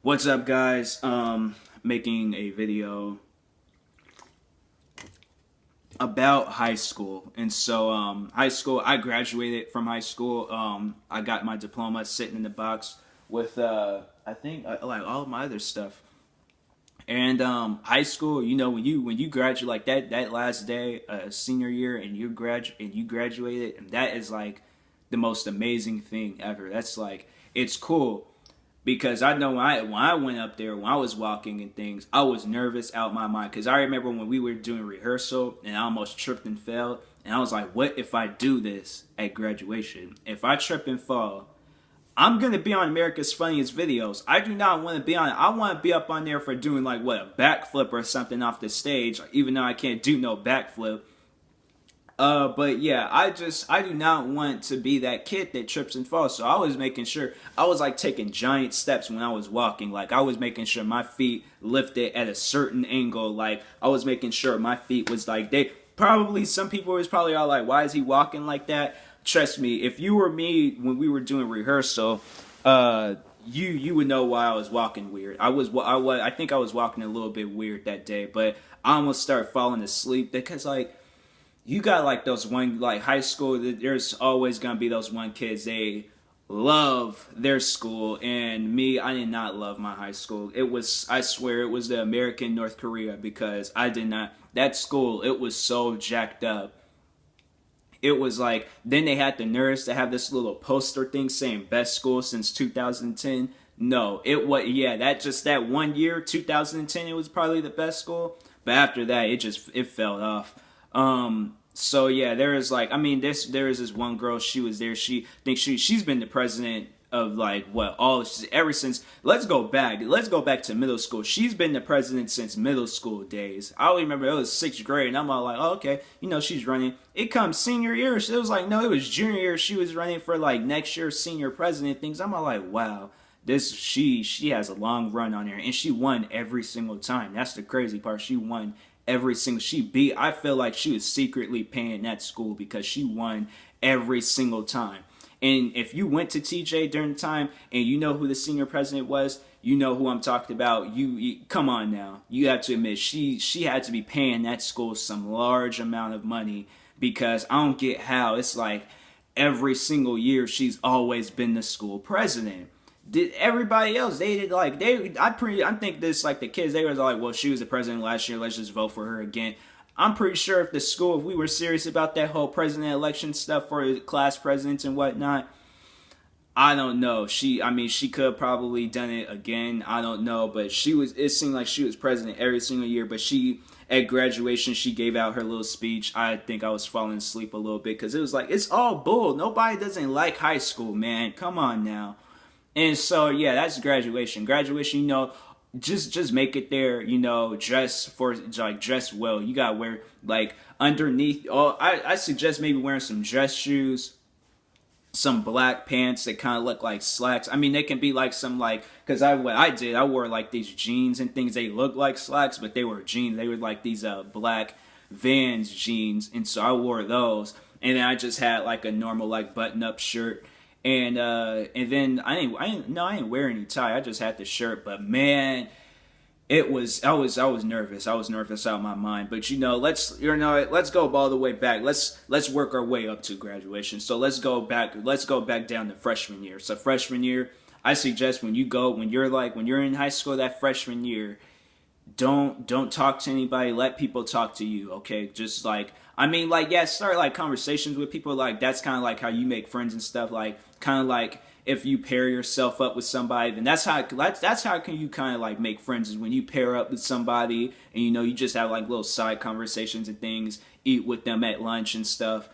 What's up, guys? Making a video about high school. And so high school, I graduated from high school. I got my diploma sitting in the box with I think like all of my other stuff. And high school, when you graduate, like that last day, senior year, and you graduated, and that is like the most amazing thing ever. That's like, it's cool because I know when I went up there, when I was walking and things, I was nervous out my mind because I remember when we were doing rehearsal and I almost tripped and fell, and I was like, what if I do this at graduation? If I trip and fall, I'm gonna be on America's Funniest Videos. I do not want to be on. I want to be up on there for doing like what, a backflip or something off the stage, even though I can't do no backflip. But yeah, I do not want to be that kid that trips and falls. So I was making sure I was like taking giant steps when I was walking. Like I was making sure my feet lifted at a certain angle. Like I was making sure my feet was like they probably some people was probably all like, why is he walking like that? Trust me, if you were me when we were doing rehearsal, you would know why I was walking weird. I think I was walking a little bit weird that day, but I almost started falling asleep because like you got like those one like high school. There's always gonna be those one kids. They love their school, and me, I did not love my high school. It was, I swear, it was the American North Korea because I did not. That school, it was so jacked up. It was like then they had the nerves to have this little poster thing saying best school since 2010. No, it was, yeah, that just that one year 2010 it was probably the best school, but after that it fell off. So yeah, there is like, I mean, there is this one girl, she was there, she thinks she's been the president of like what, all ever since, let's go back to middle school. She's been the president since middle school days. I remember it was sixth grade and I'm all like, oh, okay, she's running. It comes senior year, it was like, no, it was junior year, she was running for like next year's senior president things. I'm all like, wow, this she has a long run on her, and she won every single time. That's the crazy part. She won every single, she beat, I feel like she was secretly paying that school because she won every single time. And if you went to TJ during the time and you know who the senior president was, you know who I'm talking about. You come on now. You have to admit she had to be paying that school some large amount of money because I don't get how it's like every single year she's always been the school president. Did everybody else, they did like I think this like the kids, they was like, well, she was the president last year, let's just vote for her again. I'm pretty sure if the school, if we were serious about that whole president election stuff for class presidents and whatnot, I don't know. She could have probably done it again. I don't know, but it seemed like she was president every single year. But at graduation, she gave out her little speech. I think I was falling asleep a little bit because it was like, it's all bull. Nobody doesn't like high school, man. Come on now. And so yeah, that's graduation. Graduation, just make it there. Dress well. You gotta wear like underneath. Oh, I suggest maybe wearing some dress shoes, some black pants that kind of look like slacks. I mean, they can be like some like, because what I did, I wore like these jeans and things. They look like slacks, but they were jeans. They were like these black Vans jeans, and so I wore those. And then I just had like a normal like button up shirt. And then I didn't wear any tie. I just had the shirt. But man, I was nervous. I was nervous out of my mind. But let's go all the way back. Let's work our way up to graduation. So let's go back down to freshman year. So freshman year, I suggest when you're in high school that freshman year, don't talk to anybody. Let people talk to you, okay? Just like, I mean, like, yeah, start like conversations with people. Like that's kind of like how you make friends and stuff. Like kind of like if you pair yourself up with somebody, then that's how can you kind of like make friends, is when you pair up with somebody and you just have like little side conversations and things, eat with them at lunch and stuff.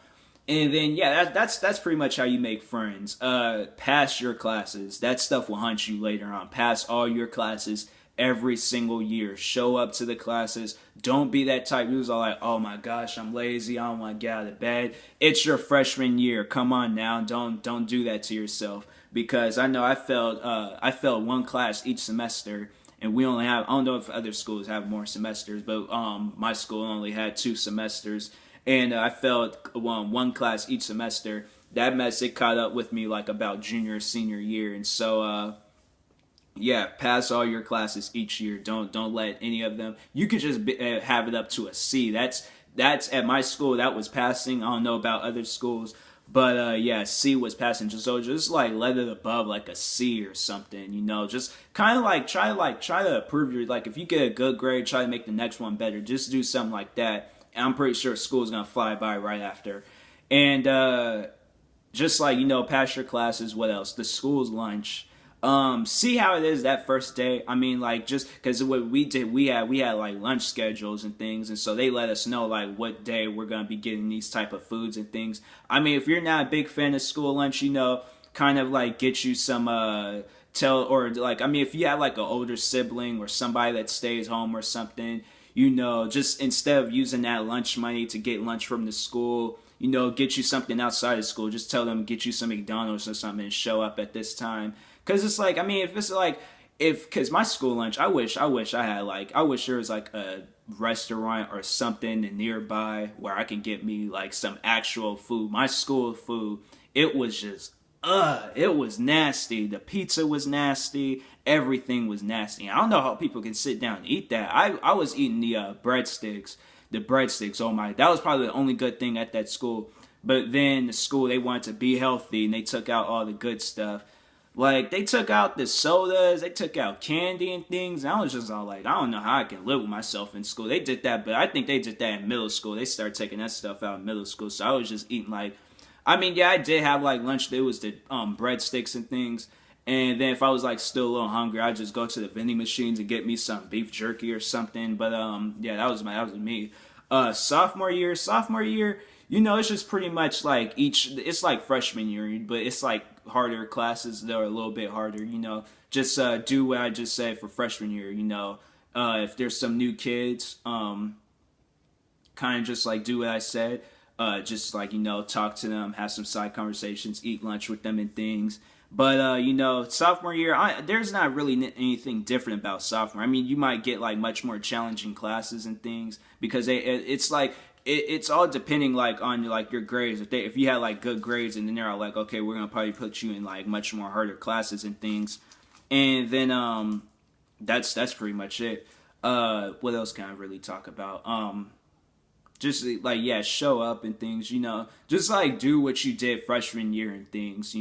And then yeah, that's pretty much how you make friends. Pass your classes. That stuff will hunt you later on. Pass all your classes every single year. Show up to the classes. Don't be that type who's all like, oh my gosh, I'm lazy, I don't want to get out of bed. It's your freshman year. Come on now. Don't do that to yourself. Because I know I failed one class each semester, and we only have, I don't know if other schools have more semesters, but my school only had 2 semesters, and I failed one class each semester. That mess, it caught up with me like about junior senior year. And so Yeah, pass all your classes each year. Don't let any of them. You could just have it up to a C. That's at my school. That was passing. I don't know about other schools, but yeah, C was passing. So just like let it above like a C or something. You know, just kind of try to improve your, like if you get a good grade, try to make the next one better. Just do something like that. And I'm pretty sure school's gonna fly by right after. And just like pass your classes. What else? The school's lunch. See how it is that first day. I mean, like, just because what we did, we had like lunch schedules and things, and so they let us know like what day we're gonna be getting these type of foods and things. I mean, if you're not a big fan of school lunch, kind of like get you some tell, or like, I mean, if you have like an older sibling or somebody that stays home or something, just instead of using that lunch money to get lunch from the school, get you something outside of school. Just tell them get you some McDonald's or something and show up at this time. Cause it's like, I mean, if it's like, cause my school lunch, I wish I had like, I wish there was like a restaurant or something nearby where I can get me like some actual food. My school food, it was just, it was nasty. The pizza was nasty. Everything was nasty. I don't know how people can sit down and eat that. I was eating the breadsticks. The breadsticks, oh my, that was probably the only good thing at that school. But then the school, they wanted to be healthy and they took out all the good stuff. Like, they took out the sodas, they took out candy and things, and I was just all like, I don't know how I can live with myself in school. They did that, but I think they did that in middle school. They started taking that stuff out in middle school, so I was just eating, like, I mean, yeah, I did have, like, lunch. There was the breadsticks and things, and then if I was, like, still a little hungry, I'd just go to the vending machines and get me some beef jerky or something, but, yeah, that was me. Sophomore year, it's just pretty much like it's like freshman year, but it's like harder classes that are a little bit harder, just do what I just said for freshman year, if there's some new kids, kind of just like do what I said, just like, talk to them, have some side conversations, eat lunch with them and things. But, sophomore year, there's not really anything different about sophomore. I mean, you might get, like, much more challenging classes and things because it's like, it's all depending, like, on, like, your grades. If you had, like, good grades and then they're all like, okay, we're going to probably put you in, like, much more harder classes and things. And then, that's pretty much it. What else can I really talk about? Just like, yeah, show up and things, just like do what you did freshman year and things,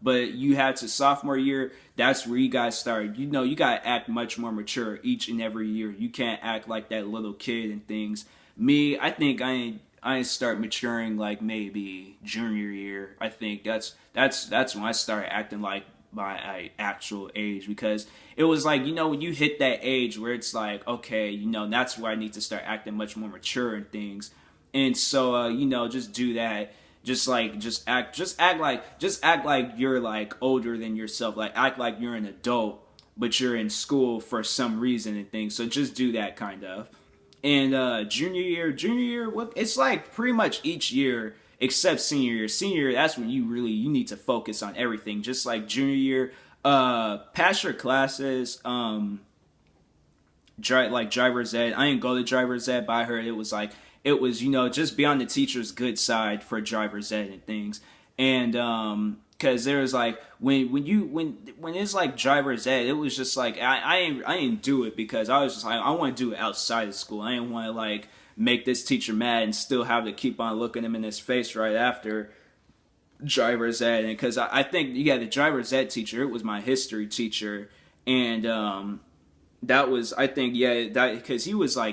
but you had to sophomore year, that's where you guys start, you got to act much more mature each and every year. You can't act like that little kid and things. Me, I think I start maturing like maybe junior year. I think that's when I started acting like my actual age, because it was like, when you hit that age where it's like, okay, that's where I need to start acting much more mature and things. And so, just do that. Just act like you're like older than yourself. Like act like you're an adult, but you're in school for some reason and things. So just do that kind of. And junior year, what it's like pretty much each year except senior year. Senior year, that's when you need to focus on everything. Just like junior year, pass your classes, like driver's ed. I didn't go to driver's ed, but I heard it was just be on the teacher's good side for driver's ed and things. And because there was like when it's like driver's ed, it was just like I didn't do it because I was just like I want to do it outside of school. I didn't want to like make this teacher mad and still have to keep on looking him in his face right after driver's ed. And because I think the driver's ed teacher, it was my history teacher, and that was, I think, that because he was my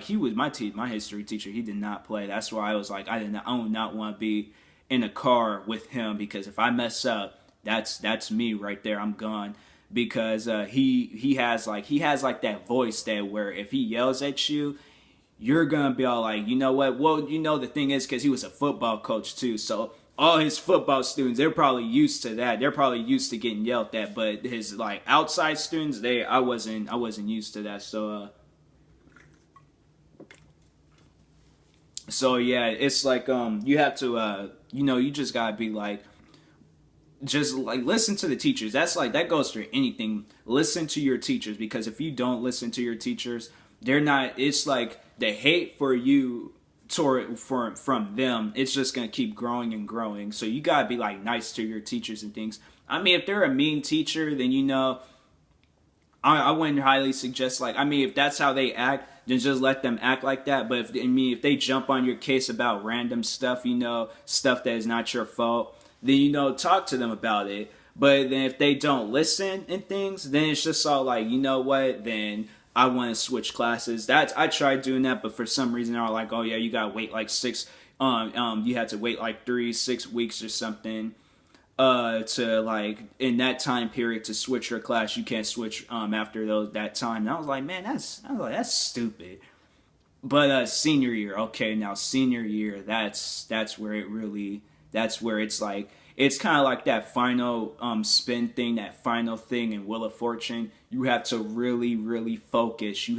history teacher. He did not play. That's why I was like I would not want to be in a car with him, because if I mess up, that's me right there. I'm gone. Because he has that voice that where if he yells at you, you're gonna be all like, you know what? Well, the thing is, because he was a football coach too, so all his football students, they're probably used to that. They're probably used to getting yelled at. But his like outside students, I wasn't used to that. So yeah, it's like you have to you just gotta be like, just like listen to the teachers. That goes for anything. Listen to your teachers, because if you don't listen to your teachers, they're not. It's like the hate for you from them. It's just gonna keep growing and growing. So you gotta be like nice to your teachers and things. I mean, if they're a mean teacher, then I wouldn't highly suggest, like, I mean, if that's how they act, then just let them act like that. But if they jump on your case about random stuff, stuff that is not your fault, then, talk to them about it. But then if they don't listen and things, then it's just all like, you know what, then I want to switch classes. I tried doing that, but for some reason they're like, oh yeah, you gotta wait like you had to wait like 6 weeks or something to like in that time period to switch your class. You can't switch after that time. And I was like, man, that's stupid. But senior year, okay, now senior year, that's where it's like, it's kind of like that final spin thing, that final thing in Wheel of Fortune. You have to really, really focus. You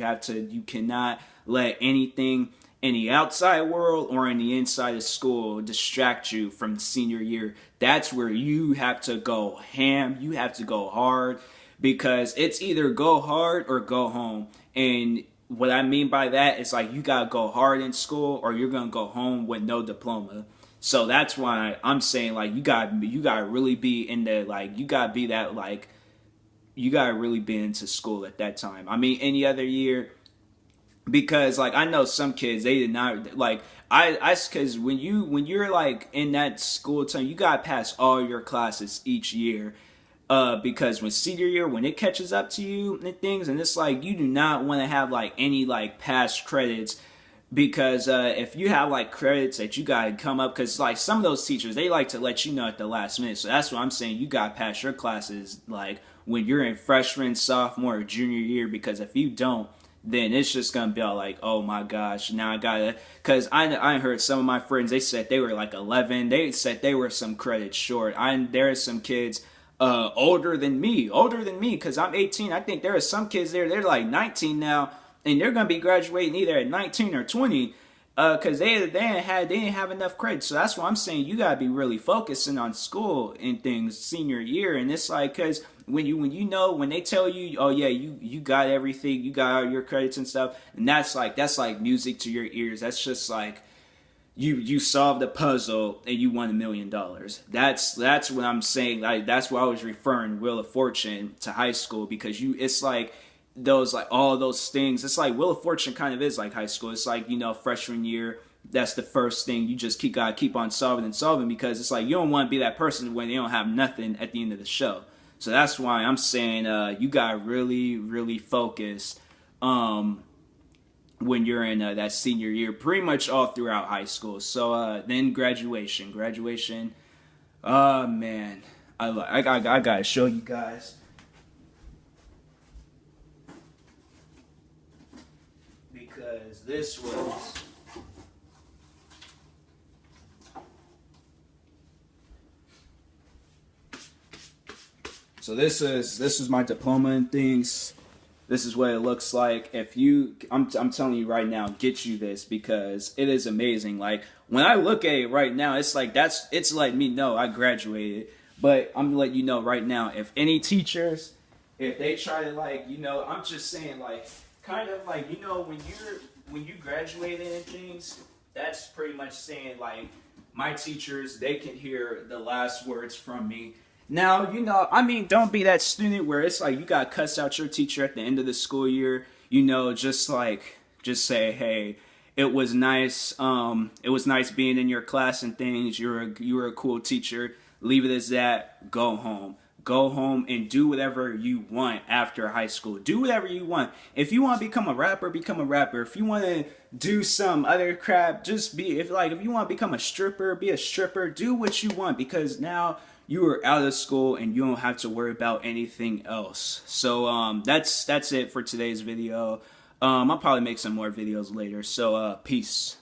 cannot let anything in the outside world or in the inside of school distract you from senior year. That's where you have to go ham. You have to go hard, because it's either go hard or go home. And what I mean by that is, like, you gotta go hard in school or you're gonna go home with no diploma. So that's why I'm saying, like, you gotta really be in the, like, you gotta be that, like, you gotta really be into school at that time. I mean, any other year, because, like, I know some kids, they did not, like, because when you're like in that school time, you gotta pass all your classes each year. Because when senior year, when it catches up to you and things, and it's like, you do not want to have like any like past credits, because if you have like credits that you gotta come up, because like some of those teachers, they like to let you know at the last minute. So that's what I'm saying, you gotta pass your classes like when you're in freshman, sophomore, or junior year, because if you don't, then it's just gonna be all like, oh my gosh, now I gotta, because I heard some of my friends, they said they were like 11, they said they were some credits short. There are some kids older than me, because I'm 18. I think there are some kids there, they're like 19 now, and they're gonna be graduating either at 19 or 20, because they didn't have enough credits. So that's why I'm saying you gotta be really focusing on school and things senior year. And it's like, because when they tell you, oh yeah, you got everything, you got all your credits and stuff, and that's like music to your ears. That's just like you solved the puzzle and you won $1 million. That's what I'm saying. Like, that's why I was referring Wheel of Fortune to high school, because it's like those, like, all those things. It's like Wheel of Fortune kind of is like high school. It's like, freshman year, that's the first thing. You just gotta keep on solving and solving, because it's like you don't want to be that person when they don't have nothing at the end of the show. So that's why I'm saying you gotta really, really focus when you're in that senior year, pretty much all throughout high school. So then graduation. Oh man, I gotta show you guys, because this was. So this is my diploma and things. This is what it looks like. I'm telling you right now, get you this, because it is amazing. Like, when I look at it right now, it's like it's letting me know I graduated. But I'm gonna let you know right now, if any teachers, if they try to, like, I'm just saying, like, kind of like, when you graduated and things, that's pretty much saying, like, my teachers, they can hear the last words from me. Now, I mean, don't be that student where it's like you got to cuss out your teacher at the end of the school year. Just say, hey, it was nice. It was nice being in your class and things. You were a cool teacher. Leave it as that. Go home. Go home and do whatever you want after high school. Do whatever you want. If you want to become a rapper, become a rapper. If you want to do some other crap, just be. If you want to become a stripper, be a stripper. Do what you want, because now you are out of school and you don't have to worry about anything else. So that's it for today's video. I'll probably make some more videos later. So peace.